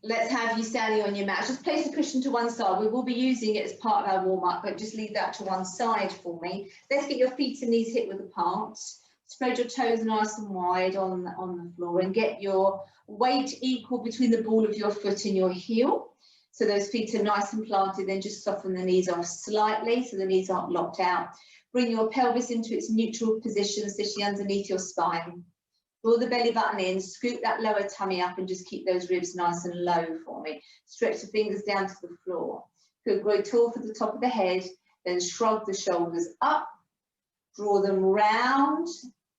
Let's have you standing on your mat. Just place the cushion to one side. We will be using it as part of our warm-up, but just leave that to one side for me. Let's get your feet and knees hip width apart. Spread your toes nice and wide on the floor and get your weight equal between the ball of your foot and your heel. So those feet are nice and planted, then just soften the knees off slightly so the knees aren't locked out. Bring your pelvis into its neutral position, sitting underneath your spine. Draw the belly button in, scoop that lower tummy up and just keep those ribs nice and low for me. Stretch the fingers down to the floor. Good, grow tall for the top of the head, then shrug the shoulders up, draw them round,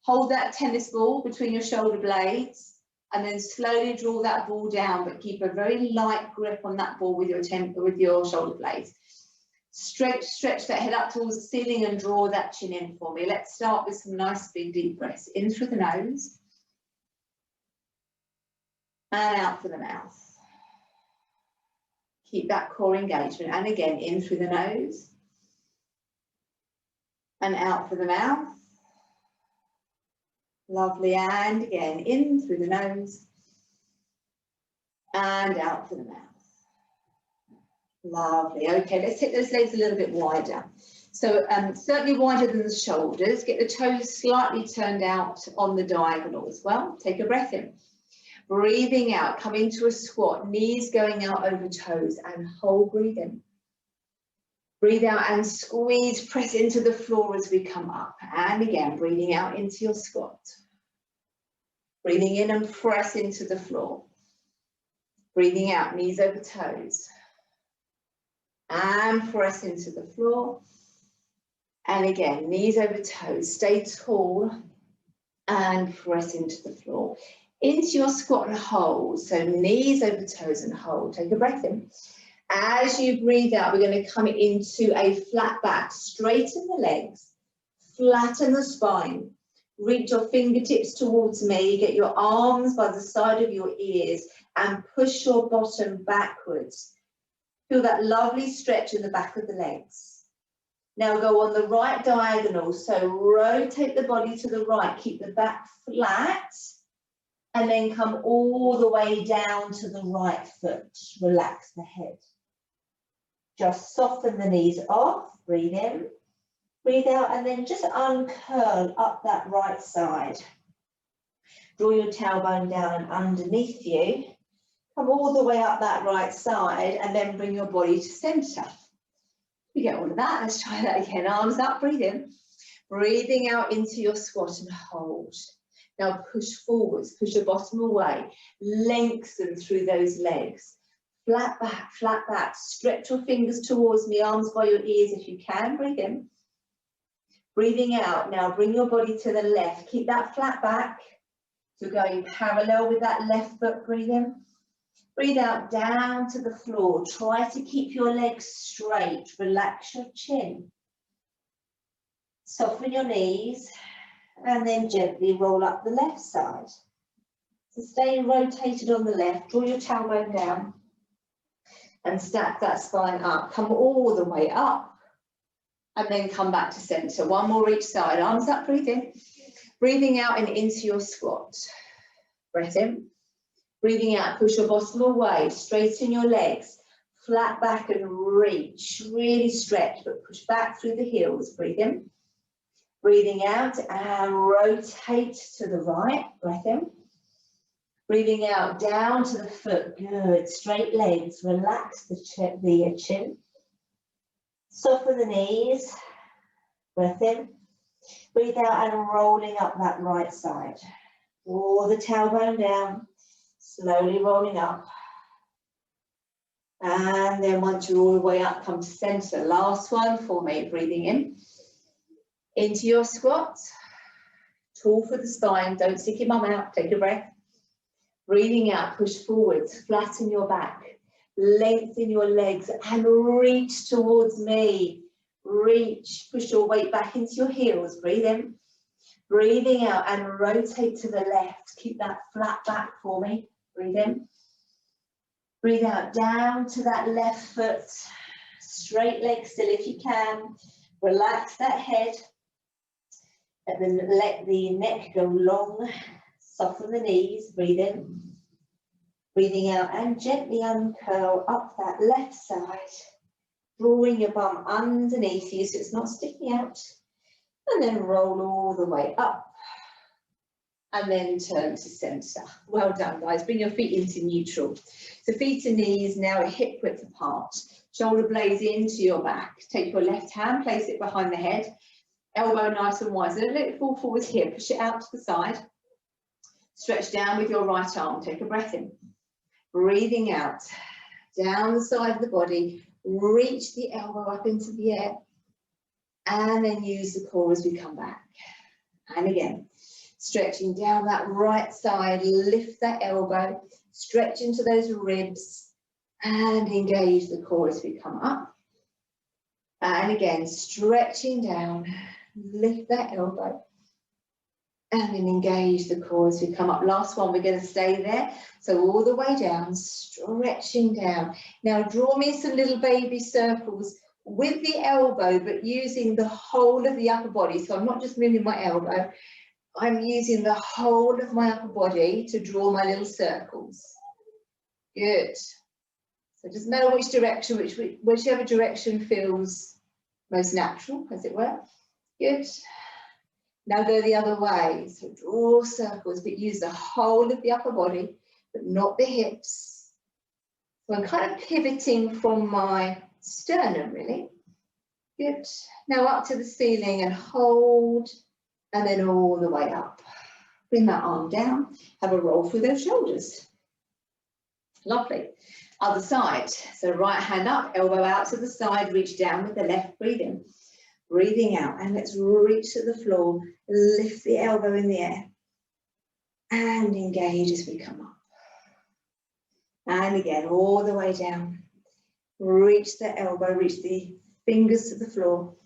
hold that tennis ball between your shoulder blades, and then slowly draw that ball down, but keep a very light grip on that ball with your shoulder blades. Stretch that head up towards the ceiling and draw that chin in for me. Let's start with some nice big deep breaths. In through the nose. And out through the mouth. Keep that core engagement. And again, in through the nose. And out through the mouth. Lovely. And again, in through the nose. And out through the mouth. Lovely. Okay, let's take those legs a little bit wider. So certainly wider than the shoulders. Get the toes slightly turned out on the diagonal as well. Take a breath in. Breathing out, come into a squat, knees going out over toes and hold, breathe in. Breathe out and squeeze, press into the floor as we come up. And again, breathing out into your squat. Breathing in and press into the floor. Breathing out, knees over toes. And press into the floor. And again, knees over toes, stay tall and press into the floor. Into your squat and hold, so knees over toes and hold. Take a breath in. As you breathe out, we're going to come into a flat back. Straighten the legs, flatten the spine. Reach your fingertips towards me, get your arms by the side of your ears and push your bottom backwards. Feel that lovely stretch in the back of the legs. Now go on the right diagonal, so rotate the body to the right, keep the back flat. And then come all the way down to the right foot. Relax the head. Just soften the knees off. Breathe in, breathe out, and then just uncurl up that right side. Draw your tailbone down and underneath you. Come all the way up that right side and then bring your body to centre. You get all of that. Let's try that again. Arms up, breathe in. Breathing out into your squat and hold. Now push forwards, push your bottom away, lengthen through those legs. Flat back, stretch your fingers towards me, arms by your ears if you can, breathe in. Breathing out, now bring your body to the left, keep that flat back. So going parallel with that left foot, breathe in. Breathe out, down to the floor. Try to keep your legs straight, relax your chin. Soften your knees. And then gently roll up the left side. So stay rotated on the left, draw your tailbone down and stack that spine up. Come all the way up and then come back to centre. One more each side, arms up, breathe in. Breathing out and into your squat. Breath in. Breathing out, push your bottom away, straighten your legs, flat back and reach. Really stretch, but push back through the heels. Breathe in. Breathing out and rotate to the right, breath in. Breathing out, down to the foot, good. Straight legs, relax the chin. Soften the knees, breath in. Breathe out and rolling up that right side. Draw the tailbone down, slowly rolling up. And then once you're all the way up, come to centre. Last one for me, breathing in. Into your squat, tall for the spine, don't stick your bum out, take a breath. Breathing out, push forwards, flatten your back, lengthen your legs and reach towards me. Reach, push your weight back into your heels, breathe in. Breathing out and rotate to the left, keep that flat back for me, breathe in. Breathe out, down to that left foot, straight leg still if you can. Relax that head. And then let the neck go long, soften the knees, breathe in. Breathing out and gently uncurl up that left side, drawing your bum underneath you so it's not sticking out, and then roll all the way up. And then turn to centre. Well done, guys. Bring your feet into neutral. So feet and knees now are hip width apart. Shoulder blades into your back. Take your left hand, place it behind the head. Elbow nice and wide. So don't let it fall forwards here. Push it out to the side. Stretch down with your right arm. Take a breath in. Breathing out. Down the side of the body. Reach the elbow up into the air. And then use the core as we come back. And again. Stretching down that right side, lift that elbow, stretch into those ribs and engage the core as we come up. And again, stretching down, lift that elbow and then engage the core as we come up. Last one, we're going to stay there. So all the way down, stretching down. Now draw me some little baby circles with the elbow, but using the whole of the upper body. So I'm not just moving my elbow. I'm using the whole of my upper body to draw my little circles. Good. So it doesn't matter which direction, whichever direction feels most natural, as it were. Good. Now go the other way. So draw circles, but use the whole of the upper body, but not the hips. So I'm kind of pivoting from my sternum, really. Good. Now up to the ceiling and hold. And then all the way up. Bring that arm down, have a roll through those shoulders. Lovely. Other side. So right hand up, elbow out to the side, reach down with the left, breathe in. Breathing out, and let's reach to the floor, lift the elbow in the air. And engage as we come up. And again, all the way down. Reach the elbow, reach the fingers to the floor.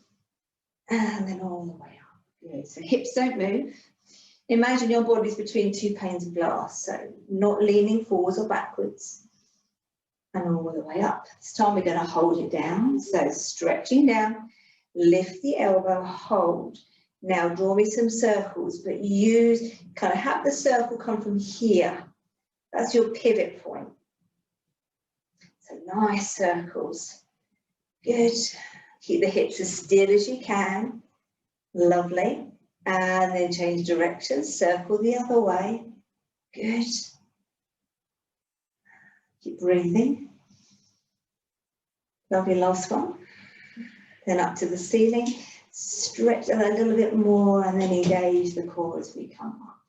And then all the way up. Good. So hips don't move. Imagine your body's between two panes of glass, so not leaning forwards or backwards. And all the way up. This time we're going to hold it down. So stretching down, lift the elbow, hold. Now draw me some circles, but use, kind of have the circle come from here. That's your pivot point. So nice circles. Good. Keep the hips as still as you can. Lovely. And then change direction, circle the other way. Good. Keep breathing. Lovely, last one. Then up to the ceiling, stretch a little bit more and then engage the core as we come up.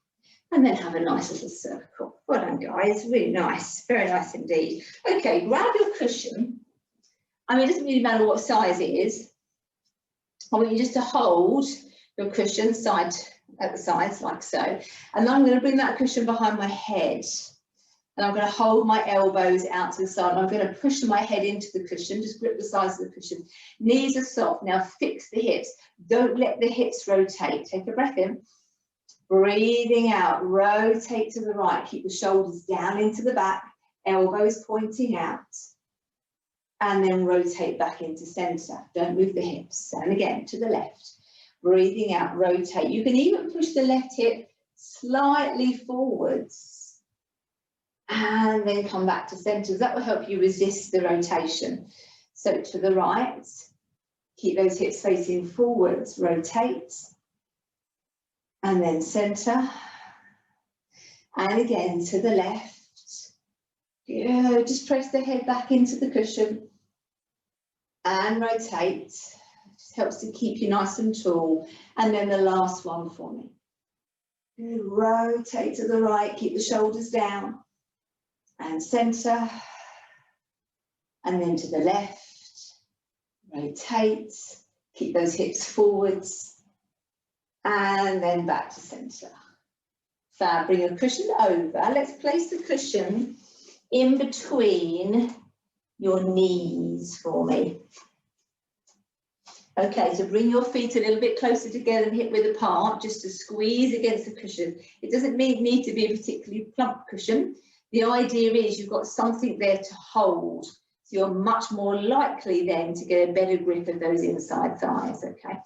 And then have a nice little circle. Well done, guys, really nice, very nice indeed. Okay, grab your cushion. I mean, it doesn't really matter what size it is. I want you just to hold your cushion at the sides, like so. And then I'm going to bring that cushion behind my head. And I'm going to hold my elbows out to the side. And I'm going to push my head into the cushion, just grip the sides of the cushion. Knees are soft. Now fix the hips. Don't let the hips rotate. Take a breath in. Breathing out, rotate to the right. Keep the shoulders down into the back, elbows pointing out. And then rotate back into center. Don't move the hips. And again, to the left. Breathing out, rotate. You can even push the left hip slightly forwards. And then come back to center. That will help you resist the rotation. So to the right, keep those hips facing forwards, rotate. And then center. And again to the left. Good. Just press the head back into the cushion. And rotate. Just helps to keep you nice and tall. And then the last one for me. Good. Rotate to the right. Keep the shoulders down. And center. And then to the left. Rotate. Keep those hips forwards. And then back to center. Fab, bring your cushion over. Let's place the cushion in between your knees for me. Okay, so bring your feet a little bit closer together and hip width apart, just to squeeze against the cushion. It doesn't need to be a particularly plump cushion. The idea is you've got something there to hold. So you're much more likely then to get a better grip of those inside thighs, okay?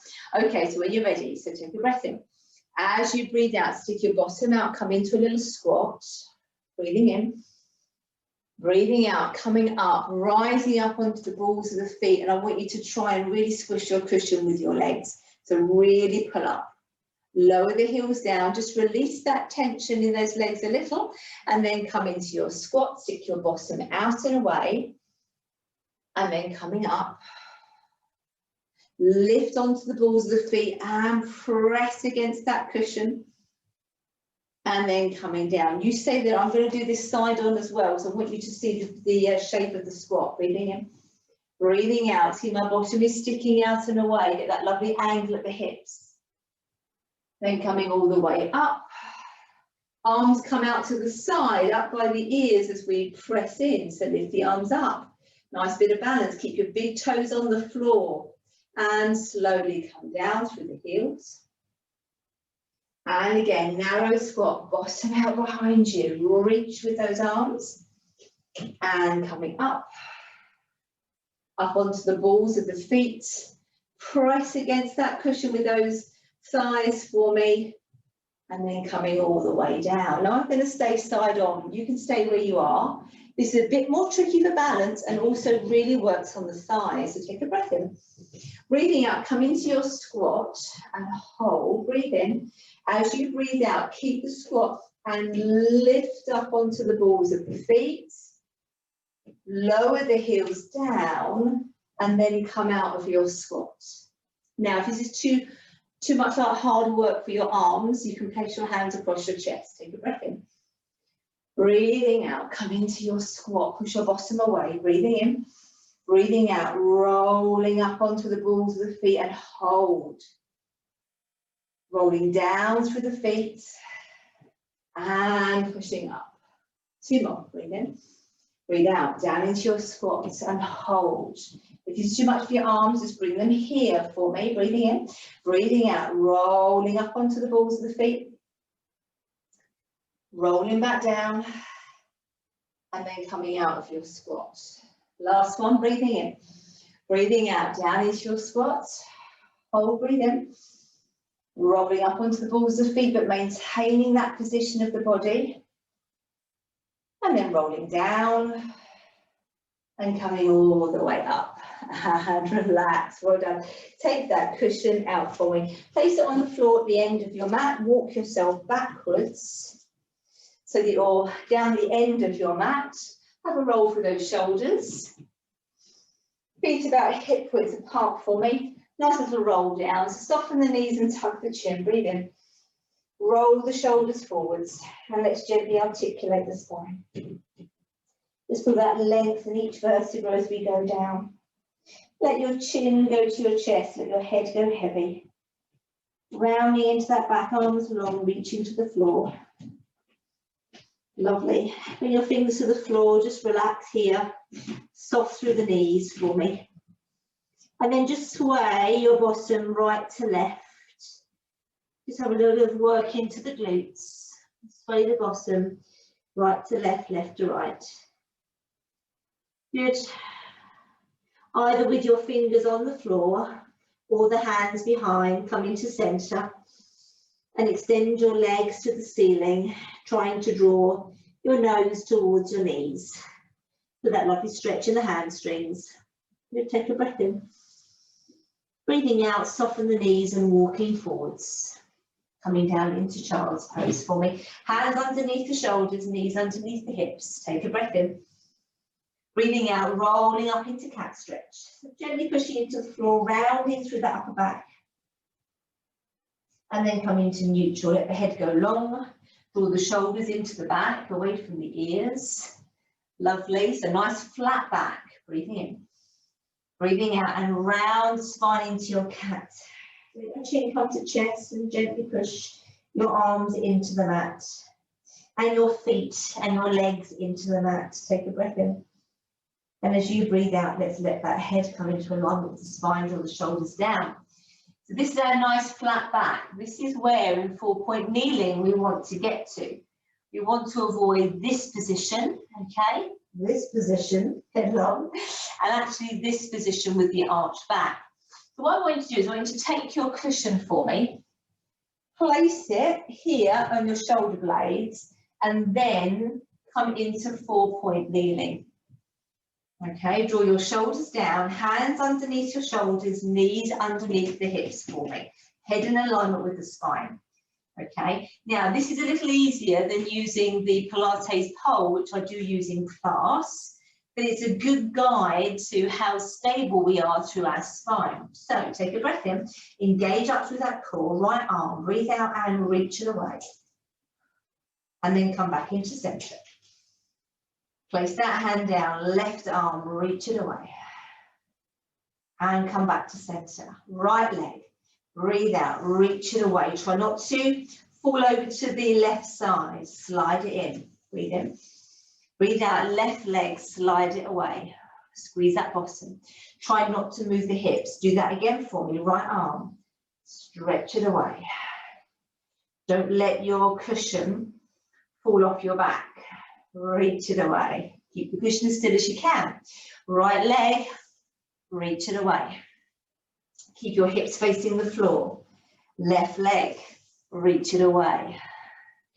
Okay, so when you're ready, so take a breath in. As you breathe out, stick your bottom out, come into a little squat, breathing in. Breathing out, coming up, rising up onto the balls of the feet, and I want you to try and really squish your cushion with your legs. So really pull up, lower the heels down, just release that tension in those legs a little, and then come into your squat, stick your bottom out and away, and then coming up. Lift onto the balls of the feet and press against that cushion. And then coming down. You say that I'm going to do this side on as well, so I want you to see the shape of the squat. Breathing in, breathing out. See, my bottom is sticking out and away. Get that lovely angle at the hips. Then coming all the way up. Arms come out to the side, up by the ears as we press in. So lift the arms up. Nice bit of balance. Keep your big toes on the floor. And slowly come down through the heels. And again, narrow squat, bottom out behind you. Reach with those arms. And coming up onto the balls of the feet. Press against that cushion with those thighs for me. And then coming all the way down. Now I'm going to stay side on. You can stay where you are. This is a bit more tricky for balance and also really works on the thighs. So take a breath in. Breathing out, come into your squat and hold. Breathe in. As you breathe out, keep the squat and lift up onto the balls of the feet. Lower the heels down and then come out of your squat. Now, if this is too much like hard work for your arms, you can place your hands across your chest. Take a breath in. Breathing out, come into your squat, push your bottom away. Breathing in, breathing out, rolling up onto the balls of the feet and hold. Rolling down through the feet and pushing up. Two more, breathe in, breathe out, down into your squat and hold. If it's too much for your arms, just bring them here for me. Breathing in, breathing out, rolling up onto the balls of the feet. Rolling back down and then coming out of your squat. Last one, breathing in, breathing out, down into your squat. Hold, breathe in. Rolling up onto the balls of the feet, but maintaining that position of the body. And then rolling down and coming all the way up. And relax, well done. Take that cushion out for me. Place it on the floor at the end of your mat. Walk yourself backwards so that you're down the end of your mat. Have a roll through those shoulders. Feet about hip width apart for me. Nice little roll down. Soften the knees and tuck the chin. Breathe in. Roll the shoulders forwards and let's gently articulate the spine. Just feel that length in each vertebra as we go down. Let your chin go to your chest, let your head go heavy. Rounding into that back, arms long, reaching to the floor. Lovely. Bring your fingers to the floor, just relax here. Soft through the knees for me. And then just sway your bottom right to left. Just have a little bit of work into the glutes. Sway the bottom, right to left, left to right. Good. Either with your fingers on the floor or the hands behind, come into centre and extend your legs to the ceiling, trying to draw your nose towards your knees. For that lovely stretch in the hamstrings. Good. Take a breath in. Breathing out, soften the knees and walking forwards. Coming down into child's pose for me. Hands underneath the shoulders, knees underneath the hips. Take a breath in. Breathing out, rolling up into cat stretch. So gently pushing into the floor, rounding through the upper back. And then coming to neutral. Let the head go long. Draw the shoulders into the back, away from the ears. Lovely. So nice flat back. Breathing in. Breathing out and round the spine into your cat. Let your chin come to chest and gently push your arms into the mat. And your feet and your legs into the mat. Take a breath in. And as you breathe out, let's let that head come into alignment with the spine, draw the shoulders down. So this is our nice flat back. This is where in 4-point kneeling we want to get to. We want to avoid this position, okay? This position, head long, and actually this position with the arched back. So what I want you to do is I want you to take your cushion for me, place it here on your shoulder blades, and then come into 4-point kneeling. Okay, draw your shoulders down, hands underneath your shoulders, knees underneath the hips for me. Head in alignment with the spine. Okay, now this is a little easier than using the Pilates pole, which I do use in class, but it's a good guide to how stable we are through our spine. So take a breath in, engage up through that core, right arm, breathe out and reach it away. And then come back into center. Place that hand down, left arm, reach it away. And come back to center. Right leg, breathe out, reach it away. Try not to fall over to the left side, slide it in, breathe in. Breathe out, left leg, slide it away. Squeeze that bottom. Try not to move the hips. Do that again for me, right arm. Stretch it away. Don't let your cushion fall off your back. Reach it away. Keep the cushion as still as you can. Right leg, reach it away. Keep your hips facing the floor. Left leg, reach it away.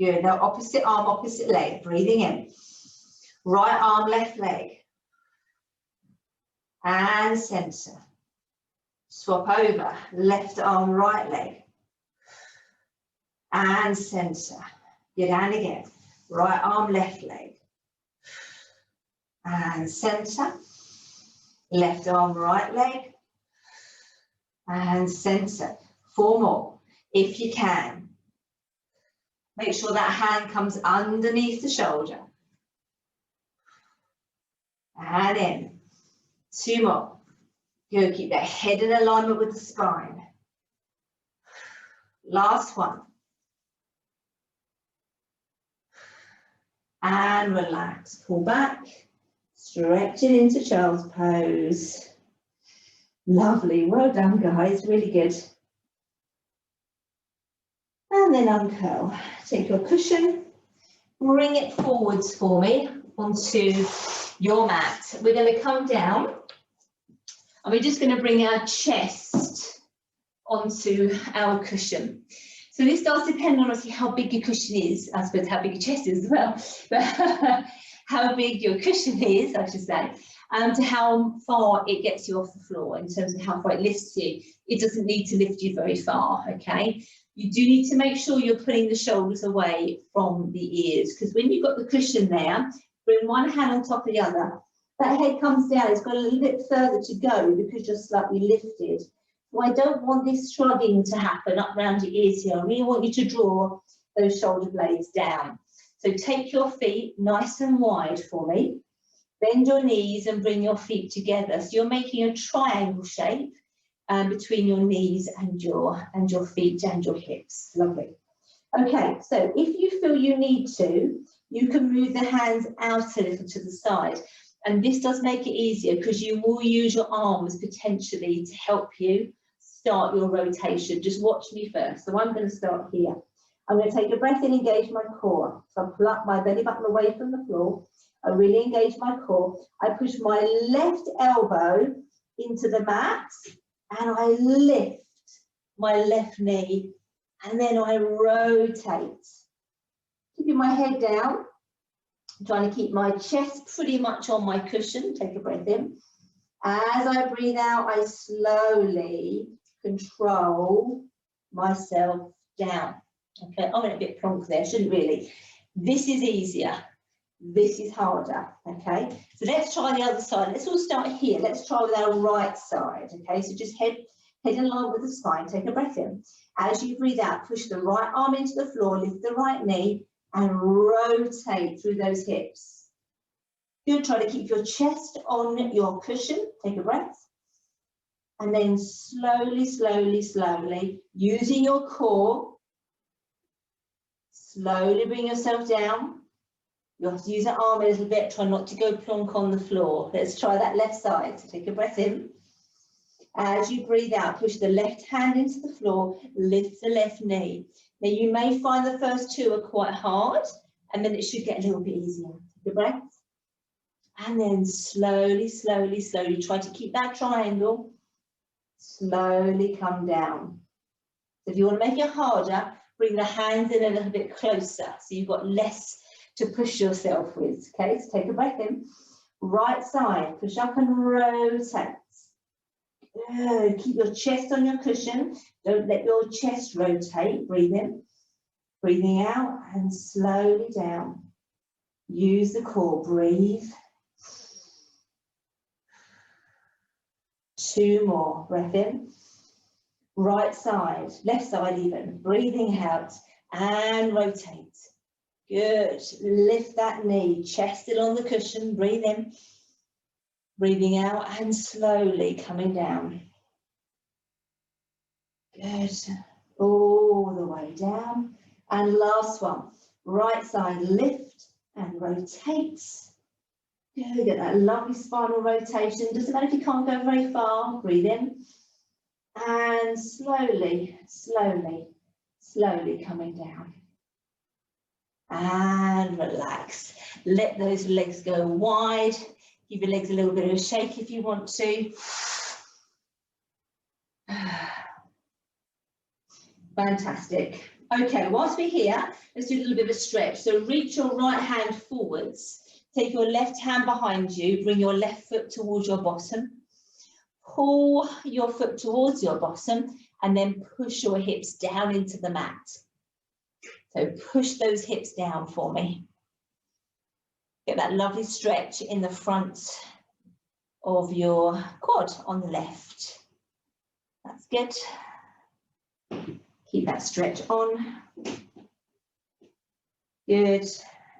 Good. Now opposite arm, opposite leg. Breathing in. Right arm, left leg. And center. Swap over. Left arm, right leg. And center. Good. And again. Right arm, left leg. And center. Left arm, right leg. And center. 4 more, if you can. Make sure that hand comes underneath the shoulder. And in. 2 more. Good, keep that head in alignment with the spine. Last one. And relax, pull back, stretching into child's pose. Lovely, well done guys, really good. And then uncurl. Take your cushion, bring it forwards for me onto your mat. We're going to come down and we're just going to bring our chest onto our cushion. So this does depend on obviously how big your cushion is, I suppose how big your chest is as well, but how big your cushion is, I should say, and to how far it gets you off the floor in terms of how far it lifts you. It doesn't need to lift you very far, okay? You do need to make sure you're putting the shoulders away from the ears, because when you've got the cushion there, bring one hand on top of the other. That head comes down, it's got a little bit further to go because you're slightly lifted. Well, I don't want this shrugging to happen up around your ears here. I really want you to draw those shoulder blades down. So take your feet nice and wide for me. Bend your knees and bring your feet together. So you're making a triangle shape between your knees and your feet and your hips. Lovely. Okay, so if you feel you need to, you can move the hands out a little to the side. And this does make it easier because you will use your arms potentially to help you start your rotation. Just watch me first. So I'm going to start here. I'm going to take a breath in, engage my core. So I pull up my belly button away from the floor. I really engage my core. I push my left elbow into the mat and I lift my left knee and then I rotate. Keeping my head down. I'm trying to keep my chest pretty much on my cushion. Take a breath in. As I breathe out, I slowly control myself down. Okay, I went a bit plonk there, shouldn't really. This is easier. This is harder. Okay, so let's try the other side. Let's all start here. Let's try with our right side. Okay, so just head in line with the spine. Take a breath in. As you breathe out, push the right arm into the floor, lift the right knee, and rotate through those hips. Good. Try to keep your chest on your cushion. Take a breath. And then slowly, slowly, slowly, using your core, slowly bring yourself down. You have to use that arm a little bit. Try not to go plonk on the floor. Let's try that left side. So take a breath in. As you breathe out, push the left hand into the floor, lift the left knee. Now you may find the first two are quite hard, and then it should get a little bit easier. Take a breath. And then slowly, slowly, slowly, try to keep that triangle. Slowly come down. So if you want to make it harder, bring the hands in a little bit closer. So you've got less to push yourself with. Okay, so take a breath in. Right side, push up and rotate. Good. Keep your chest on your cushion. Don't let your chest rotate. Breathe in. Breathing out and slowly down. Use the core. Breathe. 2 more. Breath in. Right side, left side even. Breathing out and rotate. Good. Lift that knee. Chest still on the cushion. Breathe in. Breathing out and slowly coming down. Good. All the way down. And last one. Right side, lift and rotate. Good. Get that lovely spinal rotation. Doesn't matter if you can't go very far. Breathe in. And slowly, slowly, slowly coming down. And relax. Let those legs go wide. Give your legs a little bit of a shake if you want to. Fantastic. Okay, whilst we're here, let's do a little bit of a stretch. So reach your right hand forwards. Take your left hand behind you. Bring your left foot towards your bottom. Pull your foot towards your bottom and then push your hips down into the mat. So push those hips down for me. Get that lovely stretch in the front of your quad on the left. That's good. Keep that stretch on. Good.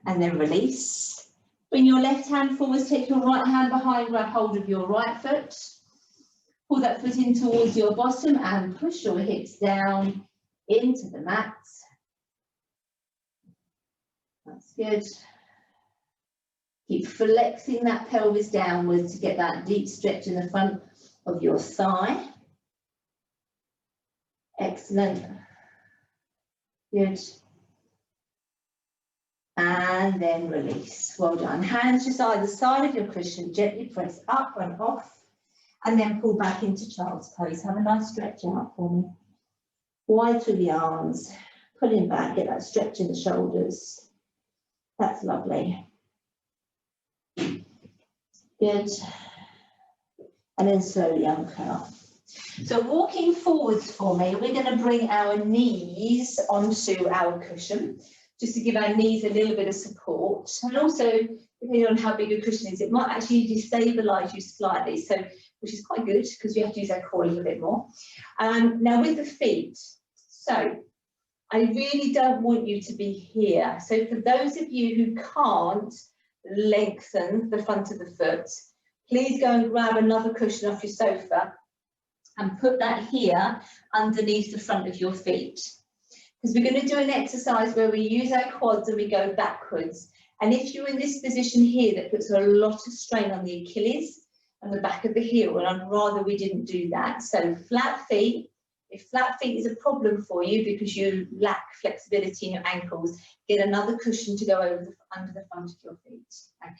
And then release. Bring your left hand forwards, take your right hand behind, grab hold of your right foot. Pull that foot in towards your bottom and push your hips down into the mat. That's good. Keep flexing that pelvis downwards to get that deep stretch in the front of your thigh. Excellent. Good. And then release. Well done. Hands just either side of your cushion. Gently press up and off. And then pull back into child's pose. Have a nice stretch out for me. Wide through the arms. Pulling back. Get that stretch in the shoulders. That's lovely. Good. And then slowly uncurl. So walking forwards for me, we're going to bring our knees onto our cushion, just to give our knees a little bit of support. And also, depending on how big your cushion is, it might actually destabilise you slightly, so which is quite good because we have to use our core a little bit more. Now with the feet, so I really don't want you to be here. So for those of you who can't lengthen the front of the foot, please go and grab another cushion off your sofa and put that here underneath the front of your feet. Because we're going to do an exercise where we use our quads and we go backwards. And if you're in this position here, that puts a lot of strain on the Achilles and the back of the heel, and I'd rather we didn't do that. So flat feet. If flat feet is a problem for you because you lack flexibility in your ankles, get another cushion to go over under the front of your feet. Okay.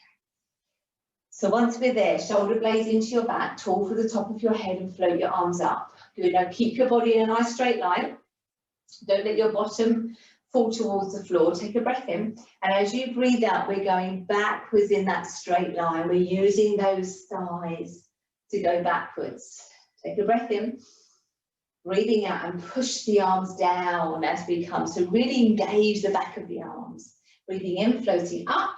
So once we're there, shoulder blades into your back, tall for the top of your head and float your arms up. Good. Now keep your body in a nice straight line. Don't let your bottom fall towards the floor. Take a breath in. And as you breathe out, we're going backwards in that straight line. We're using those thighs to go backwards. Take a breath in. Breathing out and push the arms down as we come. So really engage the back of the arms. Breathing in, floating up,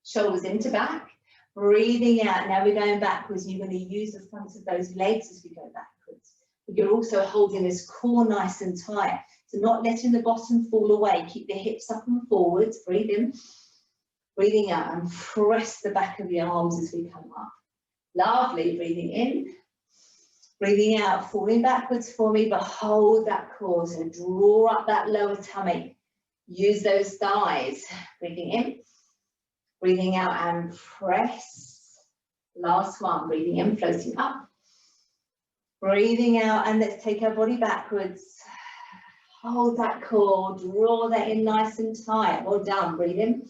shoulders into back. Breathing out, now we're going backwards. You're going to use the front of those legs as we go backwards. But you're also holding this core nice and tight. So not letting the bottom fall away. Keep the hips up and forwards. Breathe in. Breathing out and press the back of the arms as we come up. Lovely. Breathing in. Breathing out, falling backwards for me, but hold that core. So draw up that lower tummy. Use those thighs. Breathing in. Breathing out and press. Last one. Breathing in, floating up. Breathing out, and let's take our body backwards. Hold that core, draw that in nice and tight. Well done. Breathe in.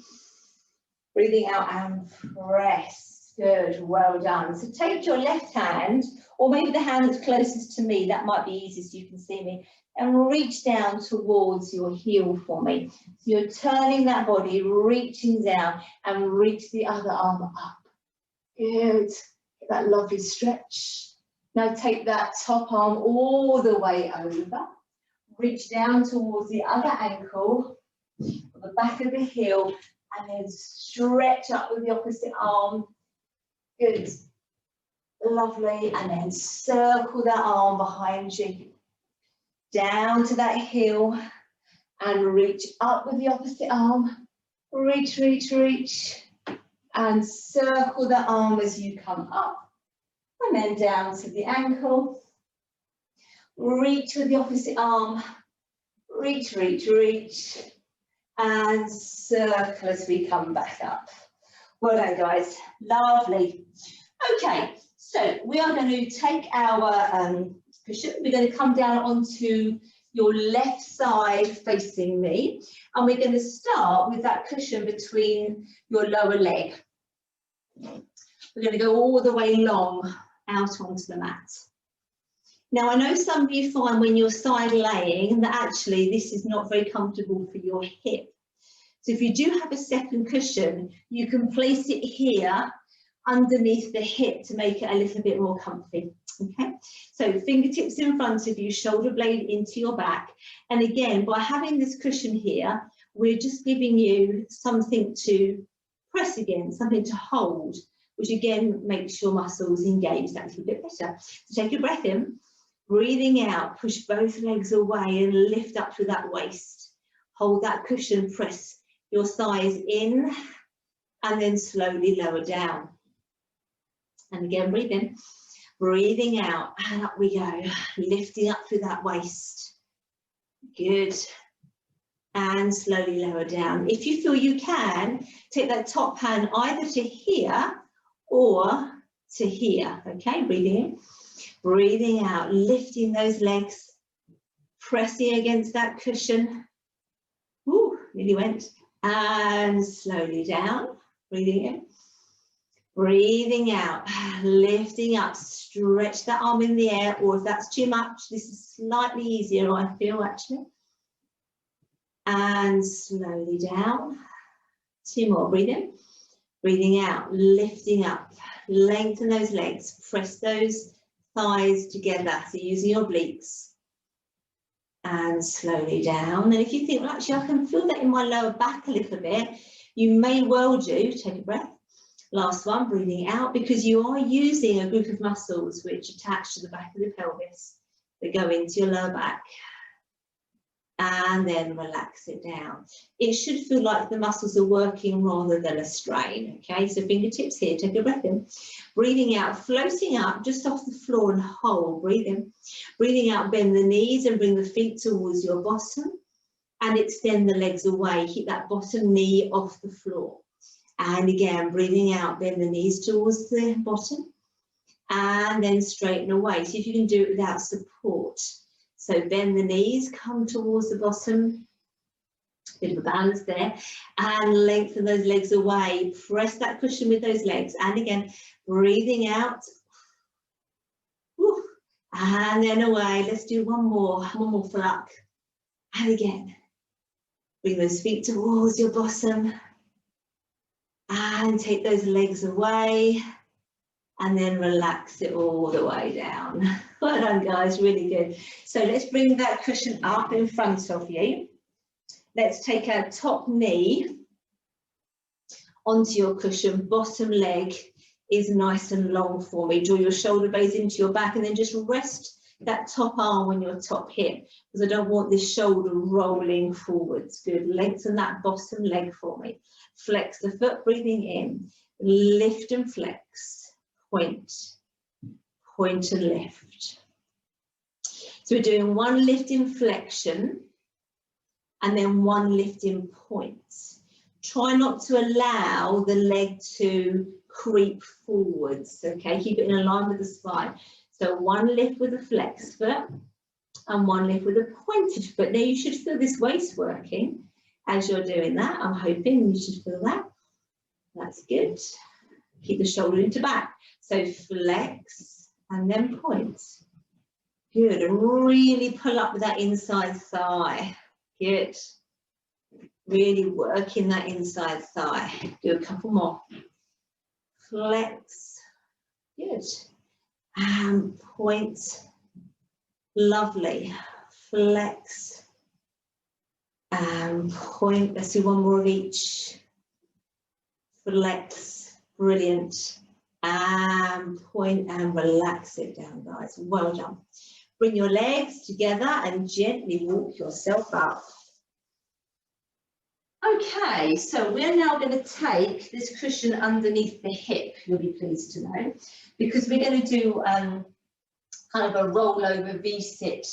Breathing out and press. Good, well done. So take your left hand, or maybe the hand that's closest to me, that might be easiest, you can see me, and reach down towards your heel for me. So you're turning that body, reaching down, and reach the other arm up. Good, get that lovely stretch. Now take that top arm all the way over. Reach down towards the other ankle, the back of the heel, and then stretch up with the opposite arm. Good, lovely, and then circle that arm behind you. Down to that heel, and reach up with the opposite arm. Reach, reach, reach, and circle the arm as you come up. And then down to the ankle. Reach with the opposite arm. Reach, reach, reach, and circle as we come back up. Well done, guys. Lovely. Okay, so we are going to take our cushion. We're going to come down onto your left side facing me, and we're going to start with that cushion between your lower leg. We're going to go all the way long out onto the mat. Now, I know some of you find when you're side laying that actually this is not very comfortable for your hip. So if you do have a second cushion, you can place it here underneath the hip to make it a little bit more comfy. Okay, so fingertips in front of you, shoulder blade into your back. And again, by having this cushion here, we're just giving you something to press against, something to hold, which again makes your muscles engaged that little bit better. So take a breath in, breathing out, push both legs away and lift up through that waist. Hold that cushion, press your thighs in, and then slowly lower down. And again, breathe in, breathing out, and up we go, lifting up through that waist. Good. And slowly lower down. If you feel you can, take that top hand either to here or to here. Okay, breathing in, breathing out, lifting those legs, pressing against that cushion. Ooh, nearly went. And slowly down, breathing in, breathing out, lifting up, stretch that arm in the air, or if that's too much, this is slightly easier, I feel actually. And slowly down, 2 more, breathe in, breathing out, lifting up, lengthen those legs, press those thighs together, so using your obliques. And slowly down. And if you think, well, actually, I can feel that in my lower back a little bit, you may well do, take a breath. Last one, breathing out, because you are using a group of muscles which attach to the back of the pelvis that go into your lower back. And then relax it down. It should feel like the muscles are working rather than a strain. Okay, so fingertips here, take a breath in. Breathing out, floating up just off the floor and hold. Breathe in. Breathing out, bend the knees and bring the feet towards your bottom and extend the legs away. Keep that bottom knee off the floor. And again, breathing out, bend the knees towards the bottom and then straighten away. See if you can do it without support. So bend the knees, come towards the bottom, bit of a balance there, and lengthen those legs away. Press that cushion with those legs. And again, breathing out. Whew. And then away. Let's do one more for luck. And again, bring those feet towards your bottom. And take those legs away. And then relax it all the way down. Well done, guys, really good. So let's bring that cushion up in front of you. Let's take our top knee onto your cushion. Bottom leg is nice and long for me. Draw your shoulder blades into your back and then just rest that top arm on your top hip, because I don't want this shoulder rolling forwards. Good, lengthen that bottom leg for me. Flex the foot, breathing in, lift and flex. Point, point and lift. So we're doing one lift in flexion and then one lift in point. Try not to allow the leg to creep forwards, okay? Keep it in line with the spine. So one lift with a flexed foot and one lift with a pointed foot. Now you should feel this waist working as you're doing that. I'm hoping you should feel that. That's good. Keep the shoulder into back. So flex and then point. Good, and really pull up with that inside thigh. Good. Really working that inside thigh. Do a couple more. Flex. Good. And point. Lovely. Flex. And point. Let's do one more of each. Flex. Brilliant. And point and relax it down, guys. Well done. Bring your legs together and gently walk yourself up. Okay, so we're now going to take this cushion underneath the hip, you'll be pleased to know, because we're going to do kind of a rollover V-sit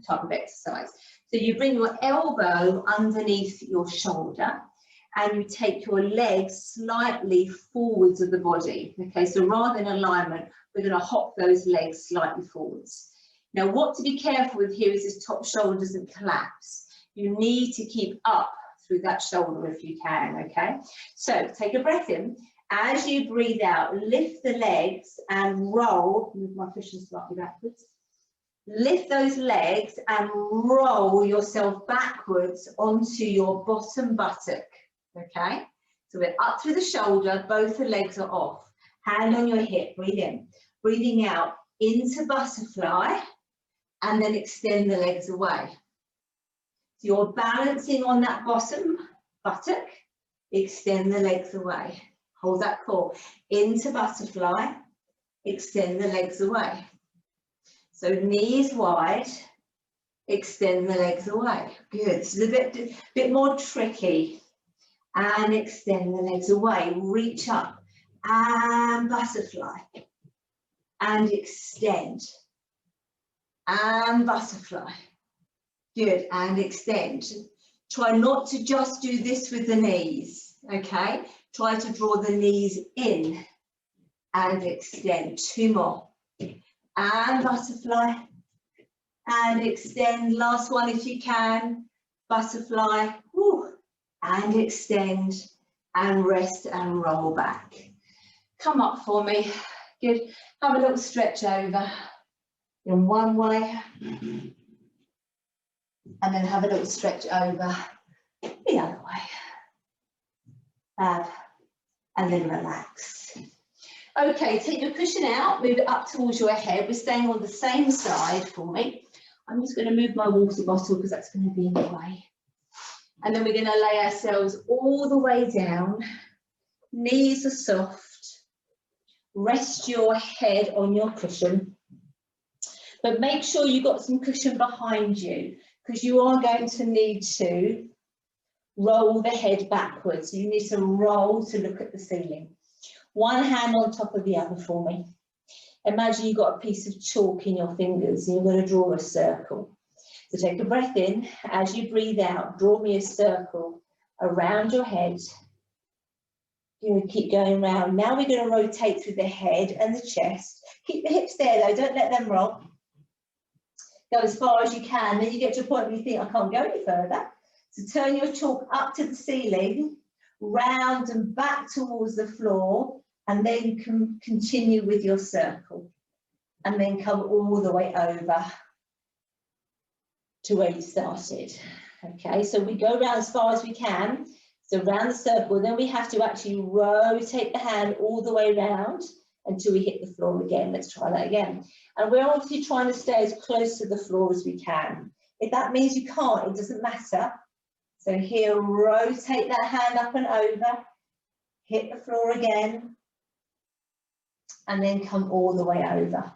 type of exercise. So you bring your elbow underneath your shoulder and you take your legs slightly forwards of the body. Okay, so rather than alignment, we're going to hop those legs slightly forwards. Now, what to be careful with here is this top shoulder doesn't collapse. You need to keep up through that shoulder if you can, okay? So take a breath in. As you breathe out, lift the legs and roll. Move my cushion slightly backwards. Lift those legs and roll yourself backwards onto your bottom buttock, okay? So we're up through the shoulder, both the legs are off. Hand on your hip, breathe in. Breathing out into butterfly and then extend the legs away. So you're balancing on that bottom buttock, extend the legs away. Hold that core. Into butterfly, extend the legs away. So knees wide, extend the legs away. Good. It's a bit more tricky. And extend the legs away. Reach up and butterfly. And extend. And butterfly. Good, and extend. Try not to just do this with the knees, okay? Try to draw the knees in and extend. Two more. And butterfly. And extend. Last one if you can. Butterfly. Woo. And extend. And rest and roll back. Come up for me. Good. Have a little stretch over. In one way. And then have a little stretch over the other way. Fab. And then relax. Okay, take your cushion out, move it up towards your head. We're staying on the same side for me. I'm just going to move my water bottle because that's going to be in the way. And then we're going to lay ourselves all the way down. Knees are soft. Rest your head on your cushion. But make sure you've got some cushion behind you, because you are going to need to roll the head backwards. You need to roll to look at the ceiling. One hand on top of the other for me. Imagine you've got a piece of chalk in your fingers and you're going to draw a circle. So take a breath in. As you breathe out, draw me a circle around your head. You're going to keep going round. Now we're going to rotate through the head and the chest. Keep the hips there though, don't let them roll. Go as far as you can, then you get to a point where you think, I can't go any further. So turn your chalk up to the ceiling, round and back towards the floor, and then you can continue with your circle. And then come all the way over to where you started. Okay, so we go round as far as we can. So round the circle, then we have to actually rotate the hand all the way round until we hit the floor again. Let's try that again. And we're obviously trying to stay as close to the floor as we can. If that means you can't, it doesn't matter. So here, rotate that hand up and over, hit the floor again, and then come all the way over.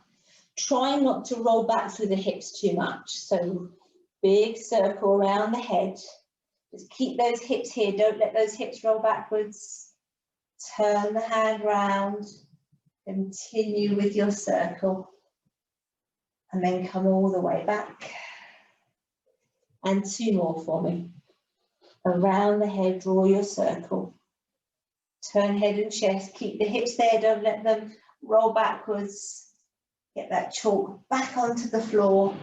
Try not to roll back through the hips too much. So big circle around the head. Just keep those hips here. Don't let those hips roll backwards. Turn the hand round. Continue with your circle. And then come all the way back. And two more for me. Around the head, draw your circle. Turn head and chest. Keep the hips there. Don't let them roll backwards. Get that chalk back onto the floor.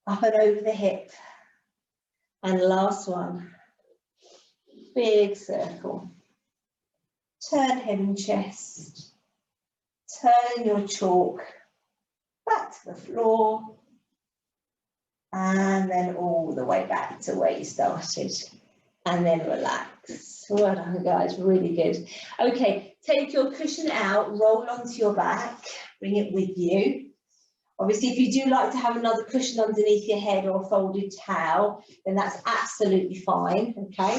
Up and over the hip. And last one. Big circle. turn head and chest, turn your chalk back to the floor, and then all the way back to where you started, and then relax. Well done, guys, really good. Okay, take your cushion out, roll onto your back, bring it with you. Obviously, if you do like to have another cushion underneath your head or a folded towel, then that's absolutely fine, okay?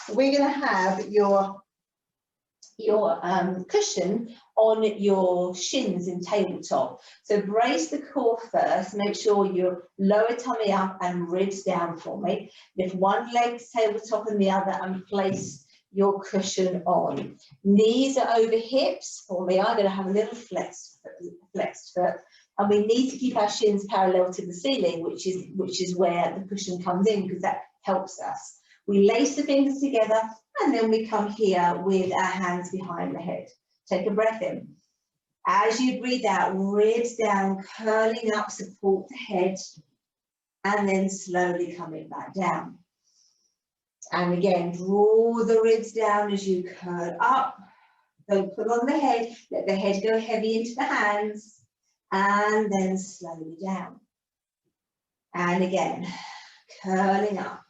We're going to have your cushion on your shins in tabletop. So brace the core first, make sure your lower tummy up and ribs down for me. Lift one leg to tabletop and the other and place your cushion on. Knees are over hips for me. I'm going to have a little flexed foot. And we need to keep our shins parallel to the ceiling, which is where the cushion comes in, because that helps us. We lace the fingers together and then we come here with our hands behind the head. Take a breath in. As you breathe out, ribs down, curling up, support the head, and then slowly coming back down. And again, draw the ribs down as you curl up. Don't pull on the head, let the head go heavy into the hands. And then slowly down. And again, curling up.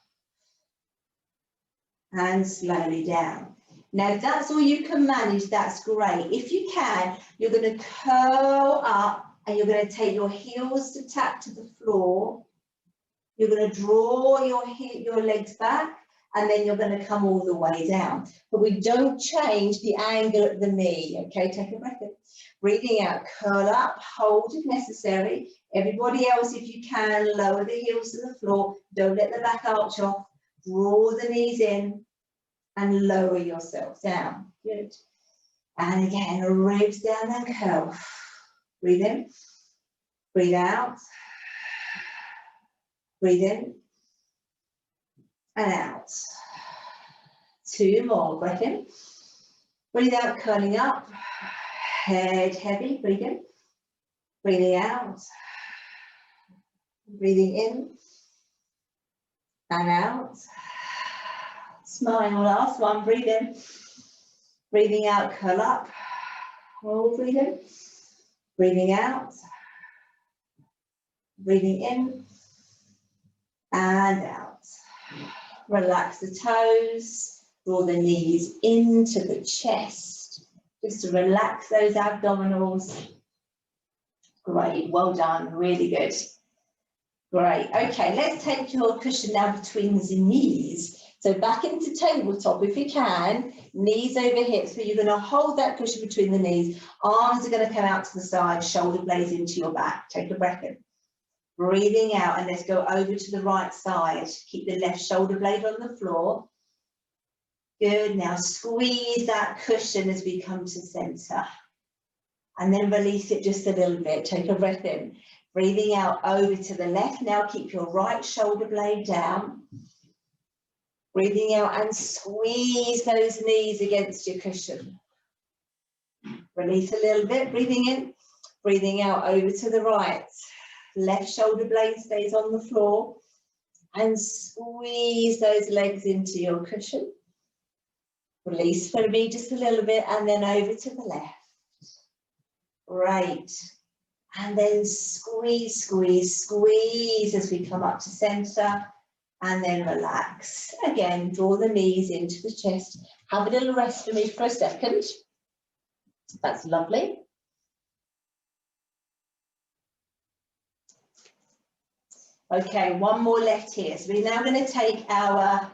And slowly down. Now, if that's all you can manage, that's great. If you can, you're going to curl up and you're going to take your heels to tap to the floor. You're going to draw your legs back, and then you're going to come all the way down. But we don't change the angle at the knee, okay? Take a breath in. Breathing out, curl up, hold if necessary. Everybody else, if you can, lower the heels to the floor. Don't let the back arch off. Draw the knees in and lower yourself down. Good. And again, ribs down and curl. Breathe in. Breathe out. Breathe in. And out. Two more. Breath in. Breathe out, curling up. Head heavy, breathe in, breathing out, breathing in and out. Smile, last one, breathe in, breathing out, curl up, hold, breathe in, breathing out, breathing in and out. Relax the toes, draw the knees into the chest. Just to relax those abdominals. Great, well done, really good. Great, okay, let's take your cushion now between the knees. So back into tabletop if you can, knees over hips, but you're going to hold that cushion between the knees. Arms are going to come out to the side, shoulder blades into your back. Take a breath in. Breathing out, and let's go over to the right side. Keep the left shoulder blade on the floor. Good, now squeeze that cushion as we come to center. And then release it just a little bit. Take a breath in. Breathing out over to the left. Now keep your right shoulder blade down. Breathing out and squeeze those knees against your cushion. Release a little bit. Breathing in. Breathing out over to the right. Left shoulder blade stays on the floor. And squeeze those legs into your cushion. Release for me just a little bit and then over to the left. Great. And then squeeze, squeeze, squeeze as we come up to center and then relax. Again, draw the knees into the chest. Have a little rest for me for a second. That's lovely. Okay, one more left here. So we're now going to take our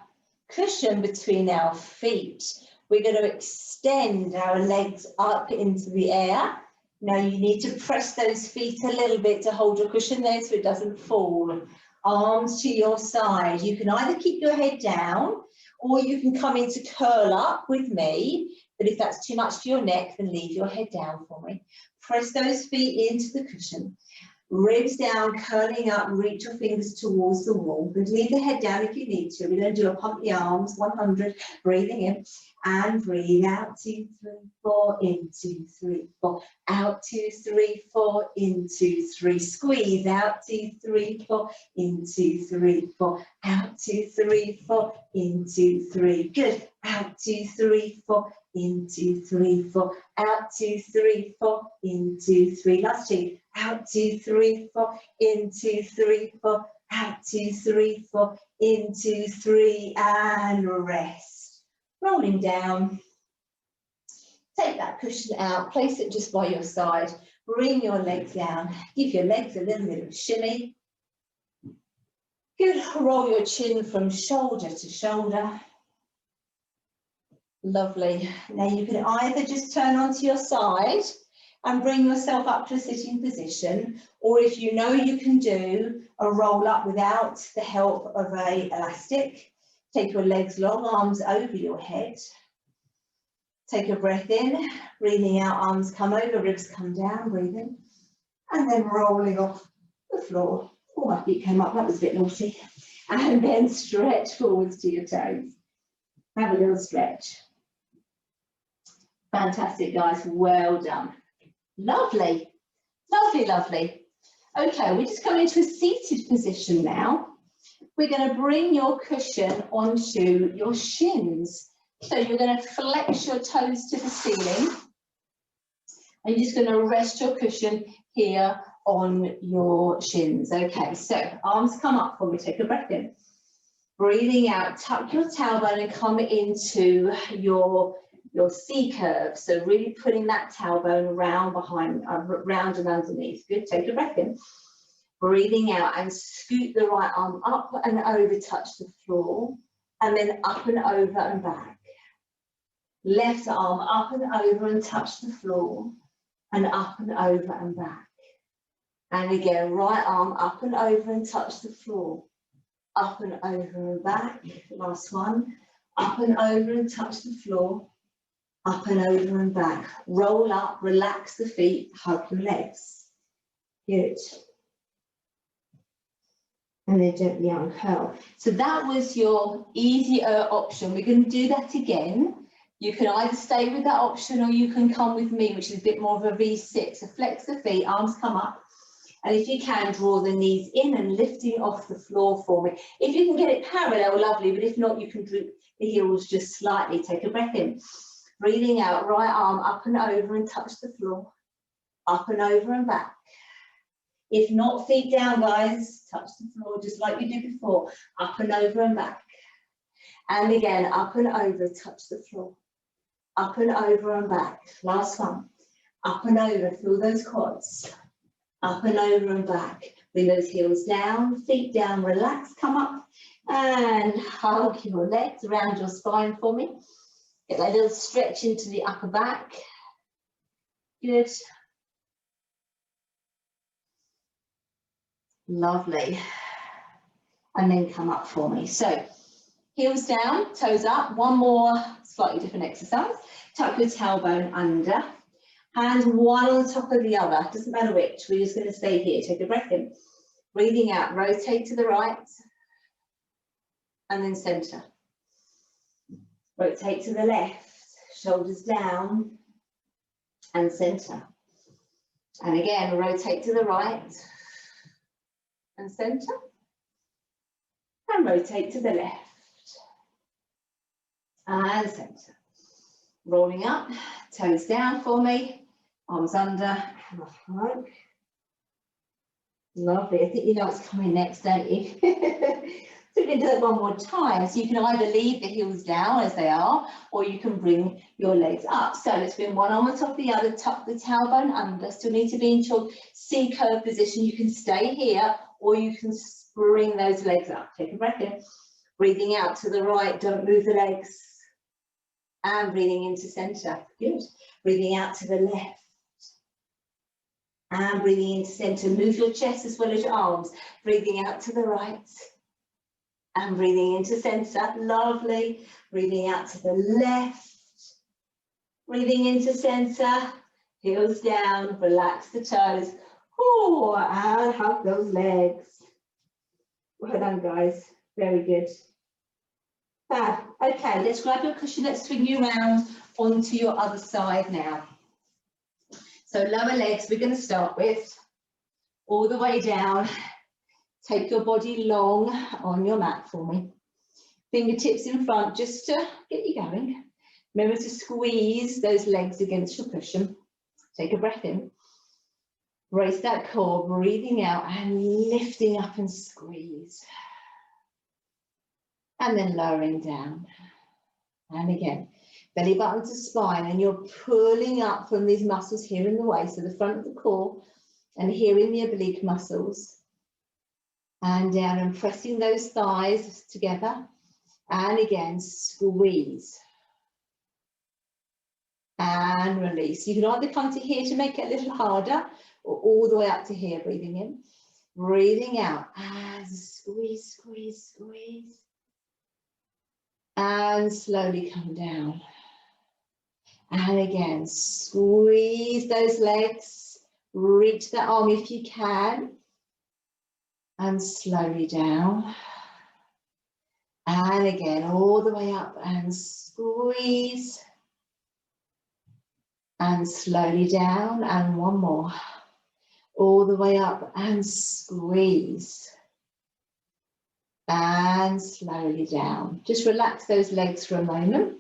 cushion between our feet. We're going to extend our legs up into the air. Now you need to press those feet a little bit to hold your cushion there so it doesn't fall. Arms to your side. You can either keep your head down or you can come into curl up with me. But if that's too much for your neck, then leave your head down for me. Press those feet into the cushion. Ribs down, curling up, reach your fingers towards the wall. But leave the head down if you need to. We're going to do a pump the arms, 100, breathing in. And breathe out, 2, 3, 4, in, 2, 3, 4, out, 2, 3, 4, in, 2, 3, squeeze out, 2, 3, 4, in, 2, 3, 4, out, 2, 3, 4, in, 2, 3, good, out, 2, 3, 4, in, 2, 3, 4, out, 2, 3, 4, in, 2, 3, last two, out, 2, 3, 4, in, 2, 3, 4, out, 2, 3, 4, in, 2, 3, and rest. Rolling down, take that cushion out, place it just by your side, bring your legs down, give your legs a little bit of a shimmy. Good, roll your chin from shoulder to shoulder. Lovely. Now you can either just turn onto your side and bring yourself up to a sitting position, or if you know you can do a roll up without the help of an elastic, take your legs long, arms over your head. Take a breath in, breathing out, arms come over, ribs come down, breathing. And then rolling off the floor. Oh, my feet came up, that was a bit naughty. And then stretch forwards to your toes. Have a little stretch. Fantastic, guys, well done. Lovely, lovely, lovely. Okay, we're just coming into a seated position now. We're going to bring your cushion onto your shins. So you're going to flex your toes to the ceiling. And you're just going to rest your cushion here on your shins. Okay, so arms come up for me. Take a breath in. Breathing out, tuck your tailbone and come into your C curve. So really putting that tailbone round behind, round and underneath. Good, take a breath in. Breathing out and scoot the right arm up and over, touch the floor, and then up and over and back. Left arm up and over and touch the floor, and up and over and back. And again, right arm up and over and touch the floor, up and over and back. Last one, up and over and touch the floor, up and over and back. Roll up, relax the feet, hug your legs. Good. And then gently uncurl. So that was your easier option. We're going to do that again. You can either stay with that option or you can come with me, which is a bit more of a V6. So flex the feet, arms come up. And if you can, draw the knees in and lifting off the floor for me. If you can get it parallel, lovely, but if not, you can droop the heels just slightly. Take a breath in. Breathing out, right arm up and over and touch the floor. Up and over and back. If not, feet down, guys, touch the floor just like you did before. Up and over and back. And again, up and over, touch the floor. Up and over and back. Last one. Up and over, feel those quads. Up and over and back. Bring those heels down, feet down, relax, come up and hug your legs around your spine for me. Get that little stretch into the upper back. Good. Lovely. And then come up for me. So heels down, toes up. One more slightly different exercise. Tuck your tailbone under. Hands one on top of the other. Doesn't matter which. We're just going to stay here. Take a breath in. Breathing out. Rotate to the right. And then center. Rotate to the left. Shoulders down. And center. And again, rotate to the right. And center. And rotate to the left. And center. Rolling up, toes down for me, arms under, and off like. Lovely. I think you know what's coming next, don't you? So we're going to do that one more time. So you can either leave the heels down as they are, or you can bring your legs up. So let's bring one arm on top of the other, tuck the tailbone under. Still need to be into your C curve position. You can stay here, or you can bring those legs up. Take a breath in. Breathing out to the right, don't move the legs. And breathing into center. Good. Breathing out to the left. And breathing into center. Move your chest as well as your arms. Breathing out to the right. And breathing into center. Lovely. Breathing out to the left. Breathing into center. Heels down. Relax the toes. Oh, and hug those legs. Well done, guys. Very good. Fab. Okay, let's grab your cushion, let's swing you around onto your other side now. So lower legs we're going to start with, all the way down. Take your body long on your mat for me. Fingertips in front just to get you going. Remember to squeeze those legs against your cushion. Take a breath in. Brace that core, breathing out and lifting up and squeeze. And then lowering down. And again, belly button to spine, and you're pulling up from these muscles here in the waist, so the front of the core and here in the oblique muscles. And down and pressing those thighs together. And again, squeeze. And release. You can either come to here to make it a little harder, or all the way up to here, breathing in. Breathing out. And squeeze, squeeze, squeeze. And slowly come down. And again, squeeze those legs. Reach that arm if you can. And slowly down. And again, all the way up and squeeze. And slowly down, and one more. All the way up and squeeze. And slowly down. Just relax those legs for a moment.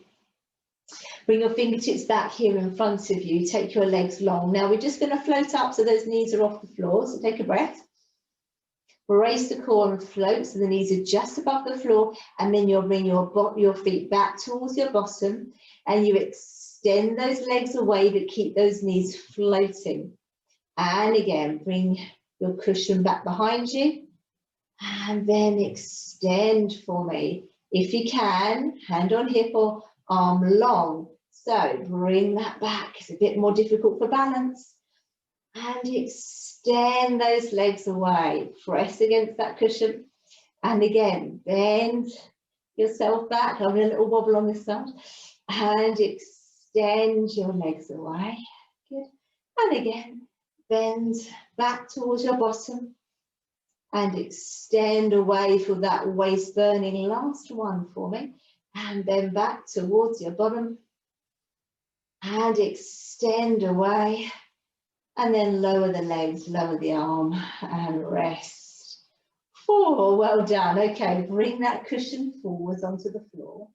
Bring your fingertips back here in front of you. Take your legs long. Now we're just going to float up so those knees are off the floor. So take a breath. Brace the core and float so the knees are just above the floor, and then you'll bring your feet back towards your bottom, and you extend those legs away but keep those knees floating. And again, bring your cushion back behind you, and then extend for me. If you can, hand on hip or arm long. So bring that back. It's a bit more difficult for balance. And extend those legs away. Press against that cushion. And again, bend yourself back. I'm in a little wobble on this side. And extend your legs away. Good. And again, bend back towards your bottom. And extend away for that waist burning. Last one for me. And then back towards your bottom. And extend away. And then lower the legs, lower the arm, and rest. 4, well done. Okay, bring that cushion forwards onto the floor.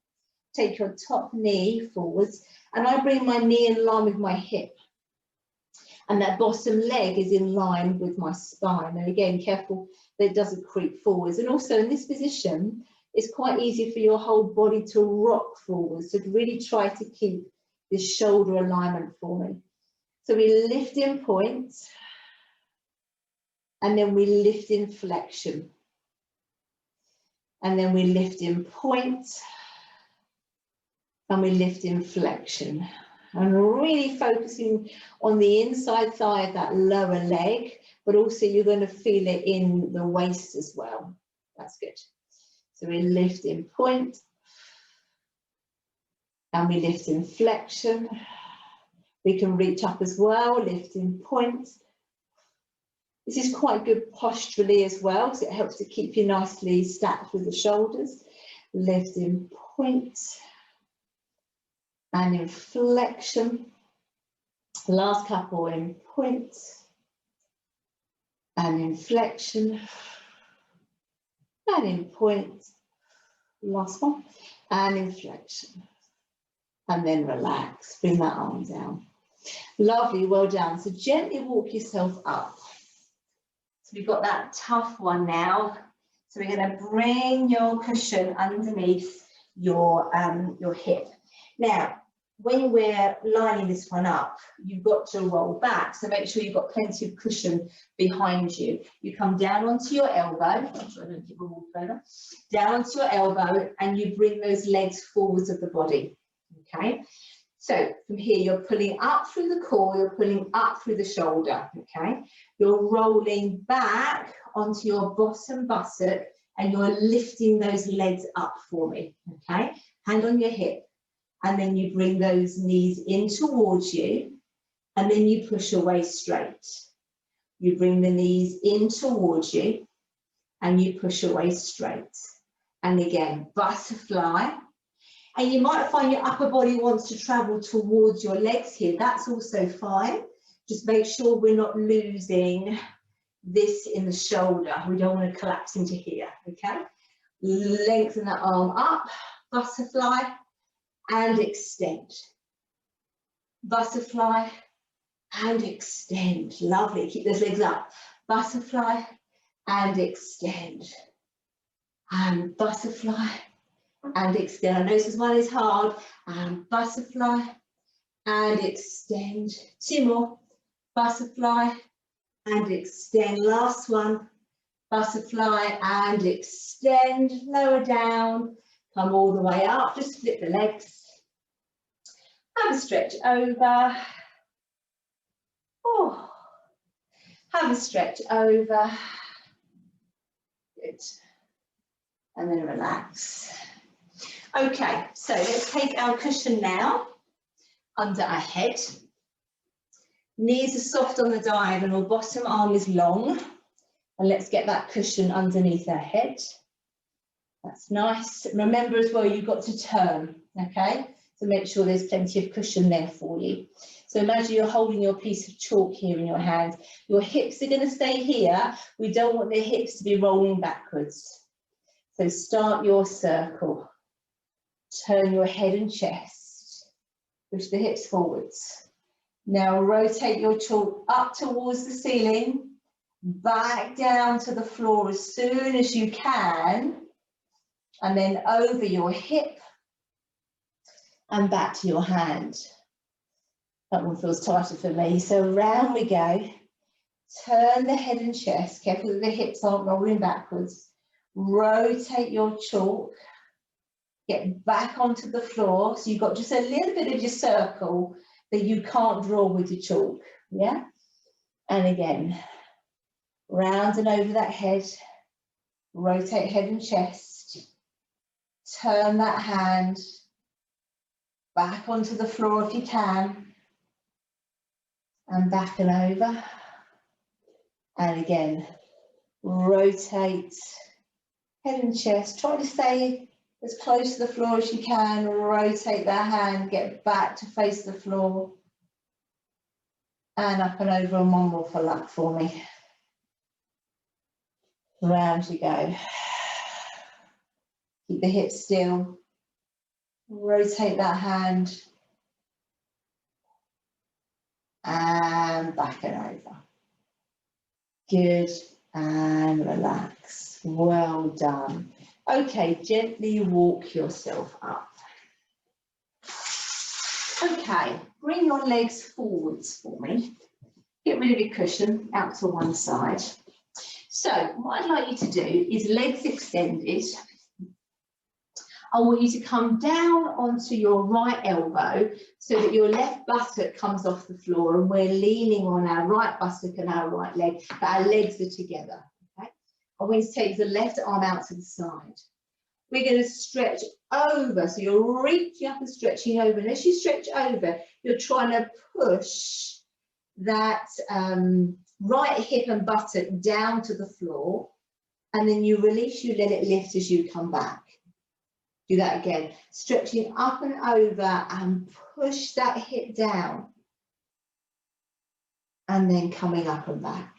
Take your top knee forwards, and I bring my knee in line with my hip. And that bottom leg is in line with my spine. And again, careful that it doesn't creep forwards. And also in this position, it's quite easy for your whole body to rock forwards. So really try to keep this shoulder alignment for me. So we lift in point, and then we lift in flexion. And then we lift in point, and we lift in flexion. And really focusing on the inside thigh of that lower leg, but also you're going to feel it in the waist as well. That's good. So we lift in point, and we lift in flexion. We can reach up as well, lift in point. This is quite good posturally as well, so it helps to keep you nicely stacked with the shoulders. Lift in point and in flexion. Last couple in point and in flexion and in point. Last one and in flexion. And then relax, bring that arm down. Lovely, well done. So gently walk yourself up. So we've got that tough one now. So we're going to bring your cushion underneath your hip. Now, when we're lining this one up, you've got to roll back. So make sure you've got plenty of cushion behind you. You come down onto your elbow. I'm sure I don't keep a walk over. Down onto your elbow, and you bring those legs forwards of the body. Okay, so from here you're pulling up through the core, you're pulling up through the shoulder. Okay, you're rolling back onto your bottom buttock, and you're lifting those legs up for me. Okay, hand on your hip, and then you bring those knees in towards you, and then you push away straight. You bring the knees in towards you, and you push away straight. And again, butterfly. And you might find your upper body wants to travel towards your legs here. That's also fine. Just make sure we're not losing this in the shoulder. We don't want to collapse into here, okay? Lengthen that arm up, butterfly, and extend. Butterfly, and extend. Lovely, keep those legs up. Butterfly, and extend. And butterfly, and extend. I know this one is hard. And butterfly, and extend. Two more. Butterfly, and extend. Last one. Butterfly, and extend. Lower down. Come all the way up. Just flip the legs. Have a stretch over. Oh. Have a stretch over. Good. And then relax. Okay, so let's take our cushion now under our head. Knees are soft on the diagonal, bottom arm is long. And let's get that cushion underneath our head. That's nice. Remember as well, you've got to turn, okay? So make sure there's plenty of cushion there for you. So imagine you're holding your piece of chalk here in your hand. Your hips are going to stay here. We don't want the hips to be rolling backwards. So start your circle. Turn your head and chest. Push the hips forwards. Now rotate your chalk up towards the ceiling, back down to the floor as soon as you can, and then over your hip and back to your hand. That one feels tighter for me. So round we go. Turn the head and chest, careful that the hips aren't rolling backwards. Rotate your chalk. Get back onto the floor. So you've got just a little bit of your circle that you can't draw with your chalk. Yeah? And again, round and over that head. Rotate head and chest. Turn that hand back onto the floor if you can. And back and over. And again, rotate head and chest. Try to stay as close to the floor as you can. Rotate that hand, get back to face the floor. And up and over, and one more for luck for me. Round you go. Keep the hips still. Rotate that hand. And back and over. Good, and relax. Well done. Okay, gently walk yourself up. Okay, bring your legs forwards for me. Get rid of your cushion out to one side. So what I'd like you to do is legs extended. I want you to come down onto your right elbow so that your left buttock comes off the floor and we're leaning on our right buttock and our right leg, but our legs are together. Okay? I want you to take the left arm out to the side. We're going to stretch over, so you're reaching up and stretching over. And as you stretch over, you're trying to push that right hip and buttock down to the floor, and then you release, you let it lift as you come back. Do that again, stretching up and over and push that hip down. And then coming up and back.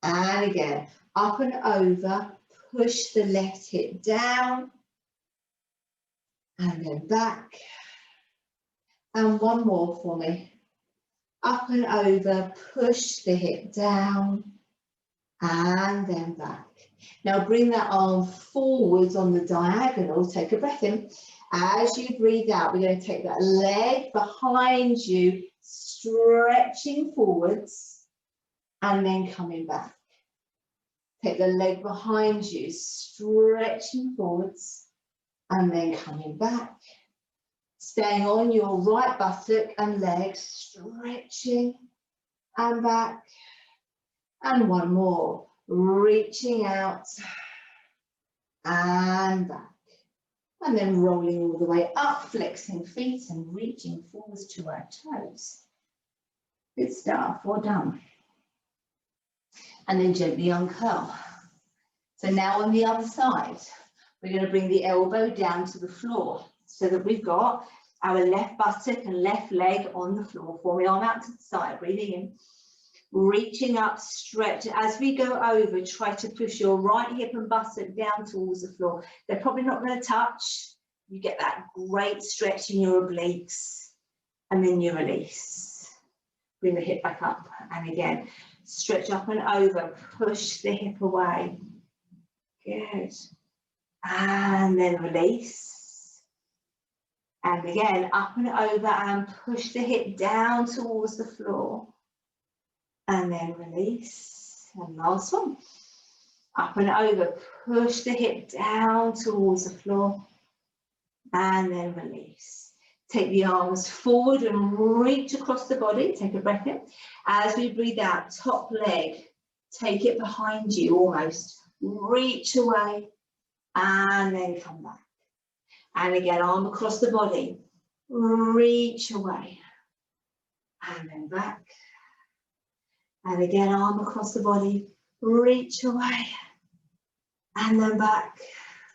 And again, up and over, push the left hip down. And then back. And one more for me. Up and over, push the hip down. And then back. Now bring that arm forwards on the diagonal, take a breath in. As you breathe out, we're going to take that leg behind you, stretching forwards, and then coming back. Take the leg behind you, stretching forwards, and then coming back. Staying on your right buttock and leg, stretching, and back. And one more. Reaching out and back, and then rolling all the way up, flexing feet and reaching forwards to our toes. Good stuff, well done. And then gently uncurl. So now on the other side, We're going to bring the elbow down to the floor so that we've got our left buttock and left leg on the floor. For me, arm out to the side, breathing in. Reaching up, stretch. As we go over, try to push your right hip and buttock down towards the floor. They're probably not going to touch. You get that great stretch in your obliques. And then you release. Bring the hip back up. And again, stretch up and over. Push the hip away. Good. And then release. And again, up and over and push the hip down towards the floor. And then release. And last one. Up and over. Push the hip down towards the floor. And then release. Take the arms forward and reach across the body. Take a breath in. As we breathe out, top leg. Take it behind you almost. Reach away. And then come back. And again, arm across the body. Reach away. And then back. And again, arm across the body, reach away, and then back.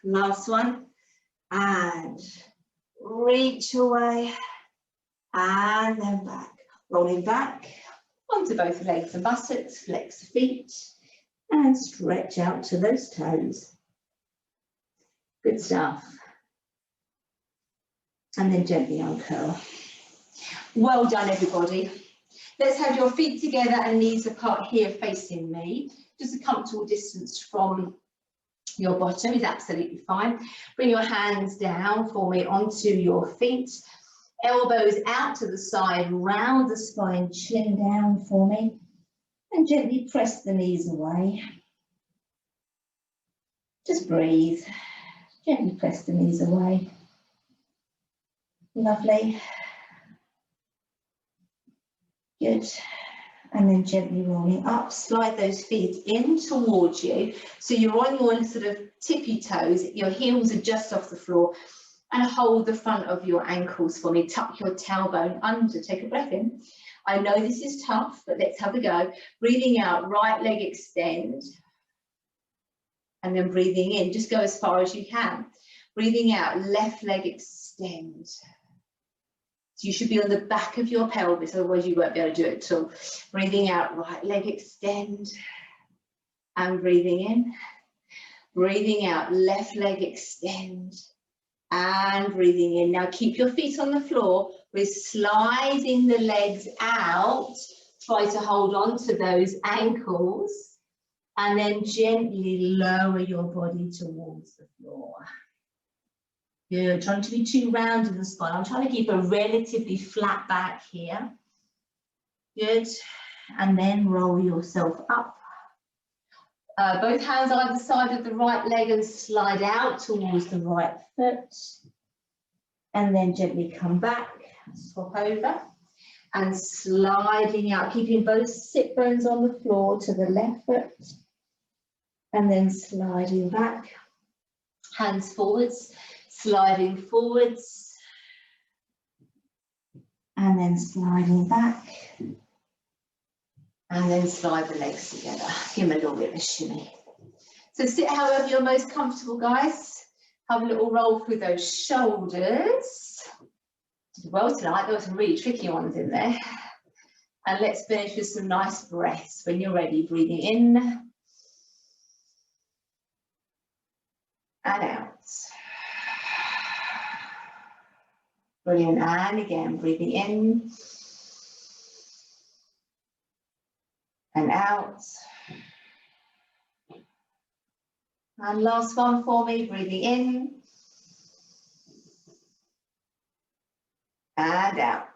Last one, and reach away, and then back. Rolling back onto both legs and buttocks, flex the feet, and stretch out to those toes. Good stuff. And then gently uncurl. Well done, everybody. Let's have your feet together and knees apart here facing me. Just a comfortable distance from your bottom is absolutely fine. Bring your hands down for me onto your feet. Elbows out to the side, round the spine, chin down for me. And gently press the knees away. Just breathe. Gently press the knees away. Lovely. Good. And then gently rolling up, slide those feet in towards you. So you're on your sort of tippy toes, your heels are just off the floor, and hold the front of your ankles for me. Tuck your tailbone under, take a breath in. I know this is tough, but let's have a go. Breathing out, right leg extend. And then breathing in, just go as far as you can. Breathing out, left leg extend. So you should be on the back of your pelvis, otherwise you won't be able to do it at all. Breathing out, right leg extend. And breathing in. Breathing out, left leg extend. And breathing in. Now keep your feet on the floor. We're sliding the legs out. Try to hold on to those ankles. And then gently lower your body towards the floor. Good, trying to be too round in the spine. I'm trying to keep a relatively flat back here. Good, and then roll yourself up. Both hands either side of the right leg and slide out towards the right foot. And then gently come back, swap over. And sliding out, keeping both sit bones on the floor to the left foot. And then sliding back, hands forwards. Sliding forwards, and then sliding back, and then slide the legs together. Give them a little bit of a shimmy. So sit however you're most comfortable, guys. Have a little roll through those shoulders. Did well tonight, there were some really tricky ones in there. And let's finish with some nice breaths. When you're ready, breathing in and out. Brilliant, and again, breathing in and out. And last one for me, breathing in and out.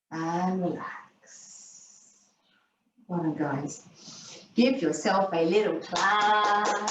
And relax. Well done, guys. Give yourself a little clap.